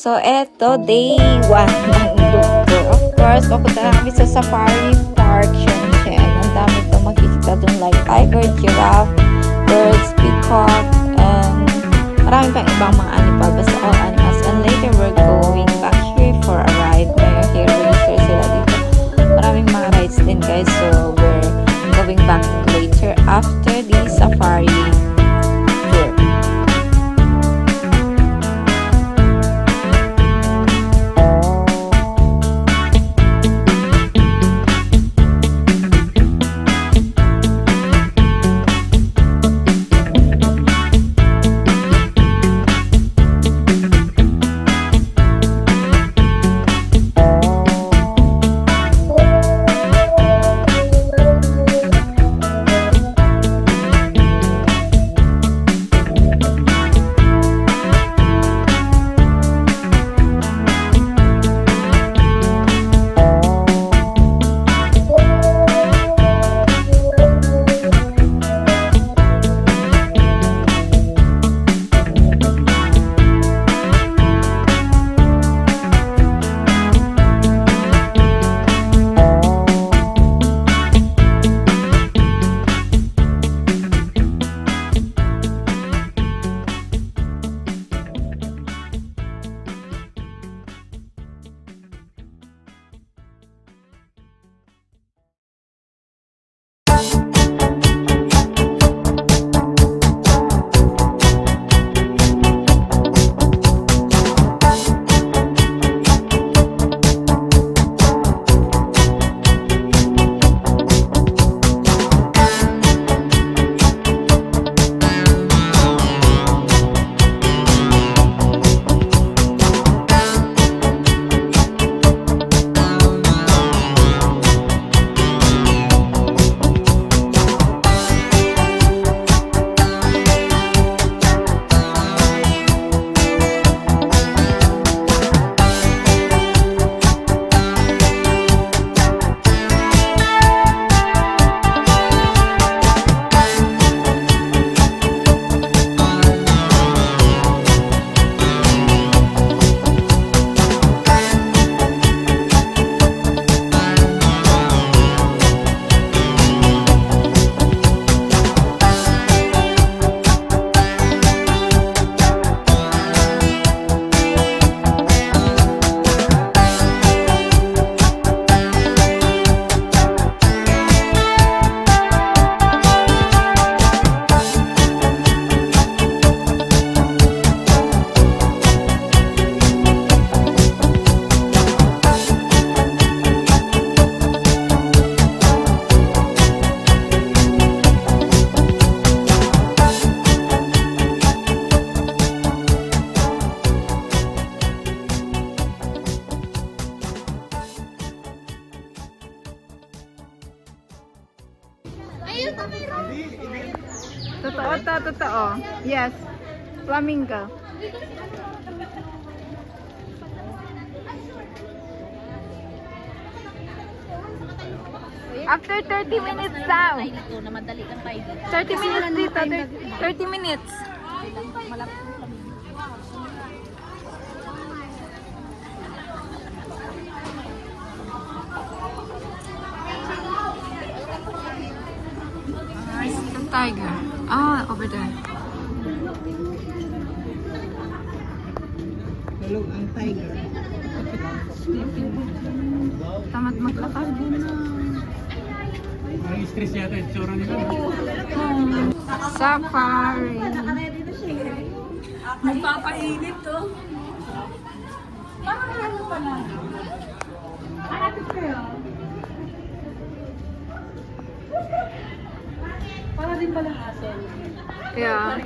So, eto, day 1 ng Lugdo. Of course, papunta na kami sa Safari Park, syempre. Ang dami itong makikita dun like tiger, giraffe, birds, peacock, and marami pang ibang mga animal. Basta all animals. And later, we're going back here for a ride. May hair racer sila dito. Maraming mga rides din, guys. So, we're going back later after the safari tour. Totoo. Yes. Flamingo. After 30 minutes daw. 30 minutes dito. 30 minutes. The tiger. Ah, over there. Hello, ang tiger. Tamad maglakad. Parang stress yata yung tsura nila. Safari. Magpapainit to. Parang ano pa na. Atin kayo. Para din palang asin. Yeah.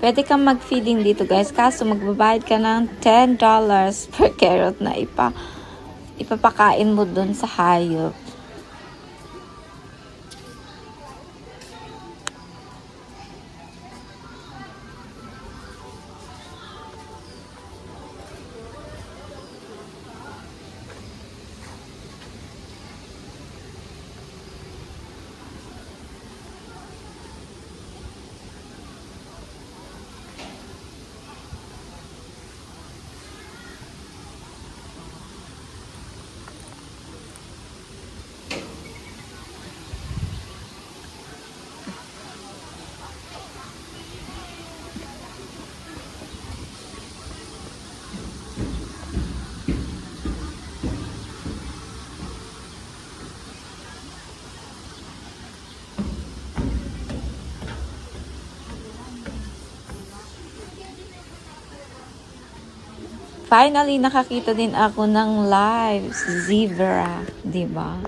Pwede kang mag-feeding dito guys, kaso magbabayad ka ng $10 per carrot na ipapakain mo dun sa hayop. Finally, nakakita din ako ng live zebra, di ba?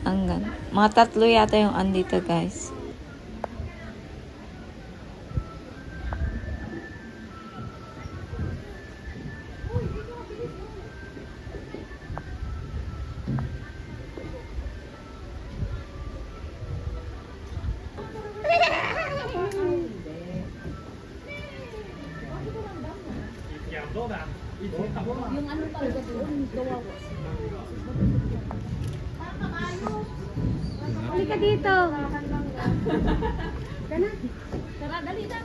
Mga 3 yata yung andito, guys. Yung ano talaga doon, gawa ko. Halika dito. Tara, dali na.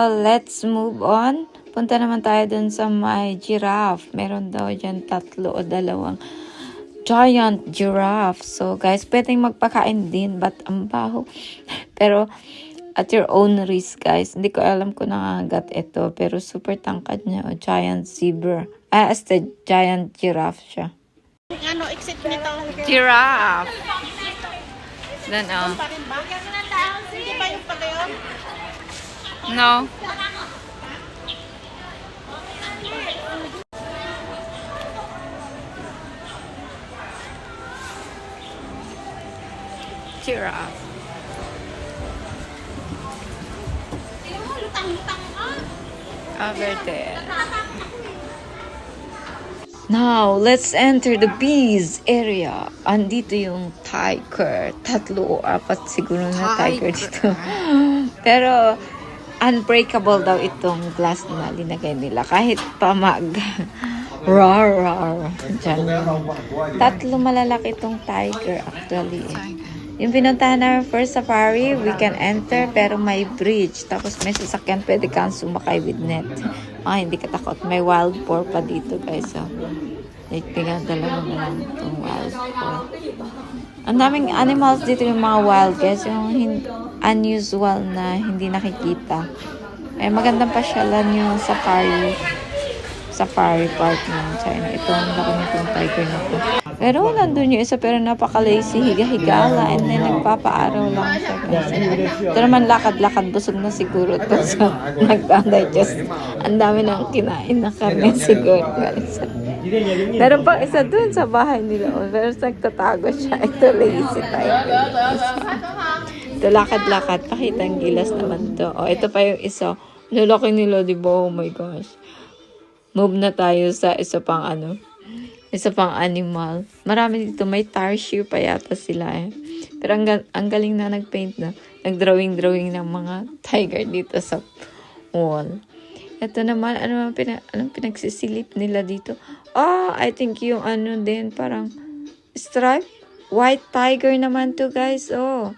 Let's move on. Punta naman tayo dun sa may giraffe. Meron daw dyan 3 o 2 giant giraffe. So guys, pwedeng magpakain din, but ang baho. Pero at your own risk, guys. Hindi ko alam kung nangagat ito, pero super tangkad niya. O giant zebra. Giant giraffe siya. Ano, exit nito. Giraffe. Then, Pa rin ba? Hindi ba yung pala yun? no. Giraffe. Over there. Now, let's enter the bees area. Andito yung tiger. 3 o 4 siguro na tiger dito. Pero, unbreakable daw itong glass na linagay nila. Kahit pamag. Rar, rar. Diyan. 3 malalaki itong tiger actually. Yung pinuntahan namin first safari, we can enter pero may bridge. Tapos may sasakyan, pwede kang sumakay with net. Hindi ka takot. May wild boar pa dito guys. So, like, pinadala mo na lang itong wild boar. Ang daming animals dito yung mga wild guys. Yung unusual na hindi nakikita. Eh, magandang pasyalan yung safari park ng China. Ito ang laki nitong tiger na to. Pero nandun yung isa, pero napaka-lazy, higa-higala, and then nagpapaaraw lang siya. Ito naman lakad-lakad, busog na siguro to sa nag-digest. Ang dami nang kinain na karne siguro. Meron pang isa dun sa bahay nila, pero nagtatago siya. Ito lazy tiger. Ito lakad-lakad, pakita ang gilas naman to. O, ito pa yung isa. Lalaki nila, di ba? Oh my gosh. Move na tayo sa isa pang animal. Marami dito. May tarsier pa yata sila eh. Pero ang galing na nagpaint na. Nag-drawing ng mga tiger dito sa wall. Ito naman, anong pinagsisilip nila dito? I think yung din, parang stripe. White tiger naman to guys. 2.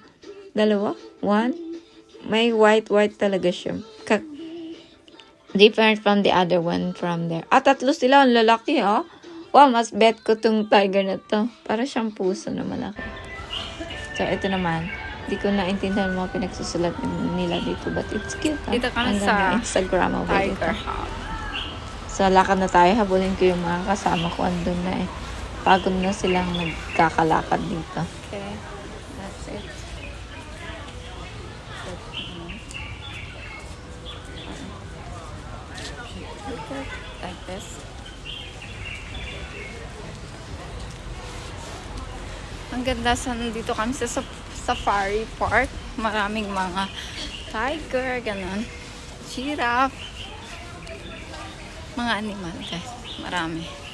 1. May white talaga siya. Different from the other one from there. 3 sila. Ang lalaki, Wow, mas bet ko tong tiger na to. Para siyang puso na malaki. So, ito naman. Hindi ko naintindihan mga pinagsusulat nila dito. But it's cute, Dito ka na Ang sa Instagrammable tiger dito. house. So, lakad na tayo. Habulin ko yung mga kasama ko. Andun na eh. Pagod na silang nagkakalakad dito. Okay, that's it. Like this. Ang ganda sa nandito kami sa safari park. Maraming mga tiger, ganun. Giraffe. Mga animal guys. Marami.